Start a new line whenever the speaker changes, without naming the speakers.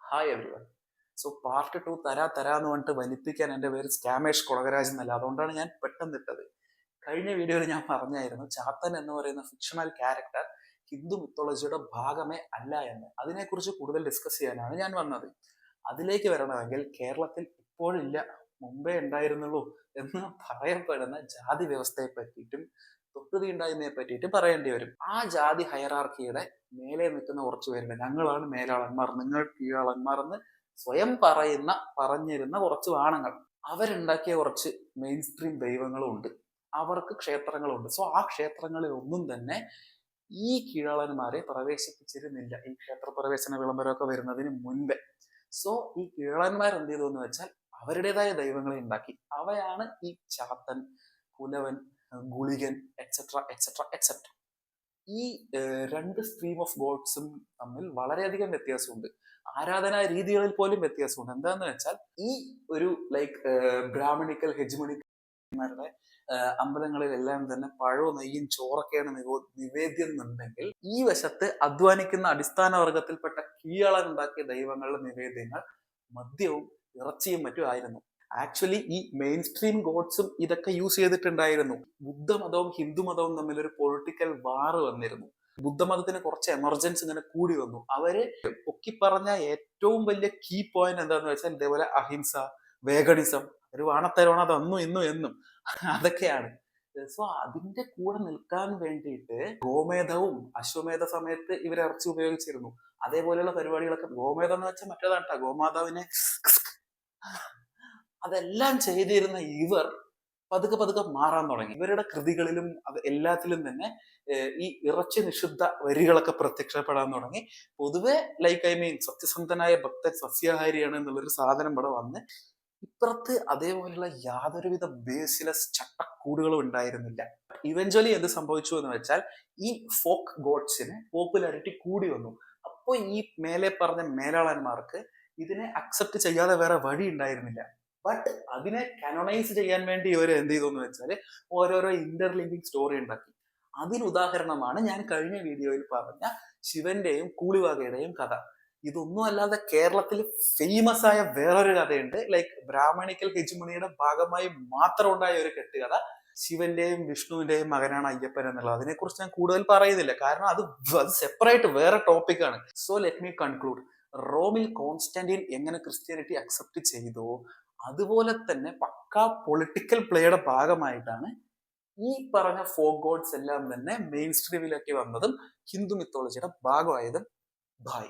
Hi every one. So part 2 തരാന്ന് പറഞ്ഞിട്ട് വലിപ്പിക്കാൻ എൻ്റെ പേര് സ്കാമേഷ് കൊളകരാജ് എന്നല്ല. അതുകൊണ്ടാണ് ഞാൻ പെട്ടെന്ന് ഇട്ടത്. കഴിഞ്ഞ വീഡിയോയിൽ ഞാൻ പറഞ്ഞായിരുന്നു ചാത്തൻ എന്ന് പറയുന്ന ഫിക്ഷണൽ ക്യാരക്ടർ ഹിന്ദു മിത്തോളജിയുടെ ഭാഗമേ അല്ല എന്ന്. അതിനെക്കുറിച്ച് കൂടുതൽ ഡിസ്കസ് ചെയ്യാനാണ് ഞാൻ വന്നത്. അതിലേക്ക് വരണമെങ്കിൽ കേരളത്തിൽ ഇപ്പോഴില്ല, മുമ്പേ ഉണ്ടായിരുന്നുള്ളൂ എന്ന് പറയപ്പെടുന്ന ജാതി വ്യവസ്ഥയെ പറ്റിയിട്ടും തൊട്ടുതീണ്ടായ്മയെ പറ്റിയിട്ടും പറയേണ്ടി വരും. ആ ജാതി ഹയറാർക്കിയുടെ മേലെ നിൽക്കുന്ന കുറച്ച് പേരുണ്ട്. ഞങ്ങളാണ് മേലാളന്മാർ, നിങ്ങൾ കീഴാളന്മാർ എന്ന് സ്വയം പറഞ്ഞിരുന്ന കുറച്ച് ആണുങ്ങൾ. അവരുണ്ടാക്കിയ കുറച്ച് മെയിൻ സ്ട്രീം ദൈവങ്ങളും ഉണ്ട്, അവർക്ക് ക്ഷേത്രങ്ങളുണ്ട്. സോ ആ ക്ഷേത്രങ്ങളിൽ ഒന്നും തന്നെ ഈ കീഴാളന്മാരെ പ്രവേശിപ്പിച്ചിരുന്നില്ല, ഈ ക്ഷേത്ര പ്രവേശന വിളംബരമൊക്കെ വരുന്നതിന് മുൻപേ. സോ ഈ കീഴാളന്മാർ എന്ത് ചെയ്തു എന്ന് വെച്ചാൽ അവരുടേതായ ദൈവങ്ങളെ ഉണ്ടാക്കി. അവയാണ് ഈ ചാത്തൻ, കുലവൻ, ഗുളികൻ, എക്സെട്ര എക്സെട്ര എക്സെട്ര. ഈ രണ്ട് സ്ട്രീം ഓഫ് ഗോഡ്സും തമ്മിൽ വളരെയധികം വ്യത്യാസമുണ്ട്. ആരാധനാ രീതികളിൽ പോലും വ്യത്യാസമുണ്ട്. എന്താന്ന് വെച്ചാൽ ഈ ഒരു ബ്രാഹ്മണിക്കൽ ഹെജ്മണിക്കന്മാരുടെ അമ്പലങ്ങളിലെല്ലാം തന്നെ പഴവും നെയ്യും ചോറൊക്കെയാണ് നിവേദ്യം എന്നുണ്ടെങ്കിൽ, ഈ വശത്ത് അധ്വാനിക്കുന്ന അടിസ്ഥാന വർഗത്തിൽപ്പെട്ട കീഴാളൻ ഉണ്ടാക്കിയ ദൈവങ്ങളുടെ നിവേദ്യങ്ങൾ മദ്യവും ഇറച്ചിയും മറ്റും ആയിരുന്നു. ആക്ച്വലി ഈ മെയിൻ സ്ട്രീം ഗോഡ്സും ഇതൊക്കെ യൂസ് ചെയ്തിട്ടുണ്ടായിരുന്നു. ബുദ്ധമതവും ഹിന്ദുമതവും തമ്മിൽ ഒരു പൊളിറ്റിക്കൽ വാർ വന്നിരുന്നു. ബുദ്ധമതത്തിന് കുറച്ച് എമർജൻസി ഇങ്ങനെ കൂടി വന്നു. അവര് പൊക്കി പറഞ്ഞ ഏറ്റവും വലിയ കീ പോയിന്റ് എന്താന്ന് വെച്ചാൽ ഇതേപോലെ അഹിംസ, വേഗണിസം, ഒരു വാണത്തരോണ അന്നും ഇന്നും എന്നും അതൊക്കെയാണ്. സോ അതിന്റെ കൂടെ നിൽക്കാൻ വേണ്ടിയിട്ട് ഗോമേധവും അശ്വമേധ സമയത്ത് ഇവർ ഇറച്ചി ഉപയോഗിച്ചിരുന്നു. അതേപോലെയുള്ള പരിപാടികളൊക്കെ, ഗോമേധം എന്ന് വെച്ചാൽ മറ്റേതാട്ടാ, ഗോമാതാവിനെ അതെല്ലാം ചെയ്തിരുന്ന ഇവർ പതുക്കെ പതുക്കെ മാറാൻ തുടങ്ങി. ഇവരുടെ കൃതികളിലും അത് എല്ലാത്തിലും തന്നെ ഈ ഇറച്ചി നിഷിദ്ധ വരികളൊക്കെ പ്രത്യക്ഷപ്പെടാൻ തുടങ്ങി. പൊതുവെ സത്യസന്ധനായ ഭക്തൻ സസ്യാഹാരിയാണ് എന്നുള്ളൊരു സാധനം ഇവിടെ വന്ന് ഇപ്പുറത്ത് അതേപോലെയുള്ള യാതൊരുവിധ ബേസിലസ് ചട്ടക്കൂടുകളും ഉണ്ടായിരുന്നില്ല. ഇവഞ്ച്വലി എന്ത് സംഭവിച്ചു എന്ന് വെച്ചാൽ ഈ ഫോക്ക് ഗോഡ്സിന് പോപ്പുലാരിറ്റി കൂടി വന്നു. അപ്പോൾ ഈ മേലെ പറഞ്ഞ മേലാളന്മാർക്ക് ഇതിനെ അക്സെപ്റ്റ് ചെയ്യാതെ വേറെ വഴി ഉണ്ടായിരുന്നില്ല. ബട്ട് അതിനെ കാനോണൈസ് ചെയ്യാൻ വേണ്ടി ഇവർ എന്ത് ചെയ്തു എന്ന് വെച്ചാൽ ഓരോരോ ഇന്റർലിങ്കിങ് സ്റ്റോറി ഉണ്ടാക്കി. അതിനുദാഹരണമാണ് ഞാൻ കഴിഞ്ഞ വീഡിയോയിൽ പറഞ്ഞ ശിവന്റെയും കൂളിവാകയുടെയും കഥ. ഇതൊന്നും അല്ലാതെ കേരളത്തിൽ ഫേമസ് ആയ വേറൊരു കഥയുണ്ട്. ബ്രാഹ്മണിക്കൽ ഹെജുമണിയുടെ ഭാഗമായി മാത്രം ഉണ്ടായ ഒരു കെട്ടുകഥ. ശിവന്റെയും വിഷ്ണുവിന്റെയും മകനാണ് അയ്യപ്പൻ എന്നുള്ളത്. അതിനെക്കുറിച്ച് ഞാൻ കൂടുതൽ പറയുന്നില്ല, കാരണം അത് സെപ്പറേറ്റ് വേറെ ടോപ്പിക്കാണ്. So let me conclude. റോമിൽ കോൺസ്റ്റാന്റീൻ എങ്ങനെ ക്രിസ്ത്യാനിറ്റി അക്സെപ്റ്റ് ചെയ്തോ അതുപോലെ തന്നെ പക്കാ പൊളിറ്റിക്കൽ പ്ലേയുടെ ഭാഗമായിട്ടാണ് ഈ പറഞ്ഞ ഫോക്ക് ഗോഡ്സ് എല്ലാം തന്നെ മെയിൻ സ്ട്രീമിലേക്ക് വന്നതും ഹിന്ദു മിത്തോളജിയുടെ ഭാഗമായതും. ബൈ.